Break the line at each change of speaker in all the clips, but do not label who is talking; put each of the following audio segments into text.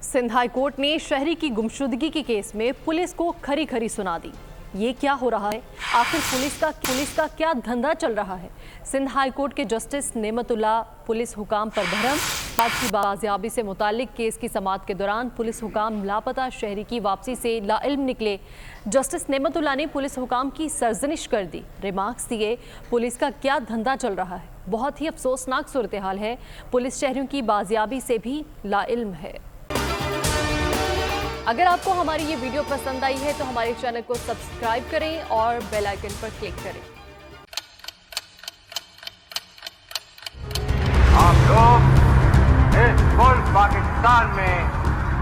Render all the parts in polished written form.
Sindh high court ने शहरी की गुमशुदगी के केस में पुलिस को खरी खरी सुना दी। ये क्या हो रहा है? आखिर पुलिस का क्या धंधा चल रहा है? सिंध हाई कोर्ट के जस्टिस नेमतुल्लाह पुलिस हुकाम पर भरम। बात की बाजियाबी से मुतालिक केस की समाअत के दौरान पुलिस हुकाम लापता शहरी की वापसी से लाइल्म निकले। जस्टिस नेमतुल्लाह ने पुलिस हुकाम की सरजनिश कर दी। रिमार्क्स दिए, पुलिस का क्या धंधा चल रहा है? बहुत ही अफसोसनाक सूरत हाल है। पुलिस शहरियों की बाजियाबी से भी लाइल्म है। अगर आपको हमारी ये वीडियो पसंद आई है तो हमारे चैनल को सब्सक्राइब करें और बेल आइकन पर क्लिक करें।
आप लोग इस मुल्क पाकिस्तान में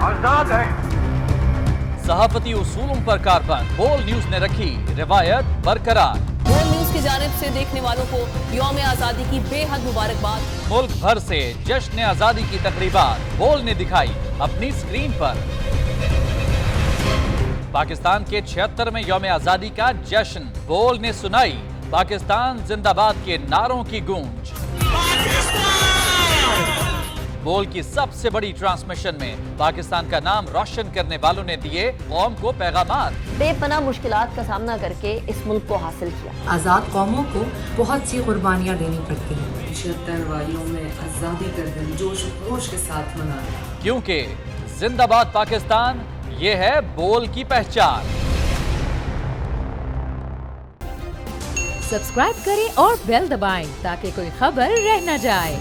आजाद हैं।
सहाफती उसूलों पर कारबंद बोल न्यूज ने रखी रिवायत बरकरार।
बोल न्यूज की जानिब से देखने वालों को यौम आजादी की बेहद मुबारकबाद।
मुल्क भर से जश्न आजादी की तकरीबात बोल ने दिखाई अपनी स्क्रीन पर। पाकिस्तान के 76वें यौम आजादी का जश्न बोल ने सुनाई पाकिस्तान जिंदाबाद के नारों की गूंज। बोल की सबसे बड़ी ट्रांसमिशन में पाकिस्तान का नाम रोशन करने वालों ने दिए कौम को पैगाम।
बेपनाह मुश्किलात का सामना करके इस मुल्क को हासिल किया।
आजाद कौमों को बहुत सी कुर्बानियां देनी पड़ती हैं।
76 वालियों में आजादी का दिन जोश खरोश के साथ मनाया,
क्योंकि जिंदाबाद पाकिस्तान ये है बोल की पहचान।
सब्सक्राइब करें और बेल दबाएं ताकि कोई खबर रह न जाए।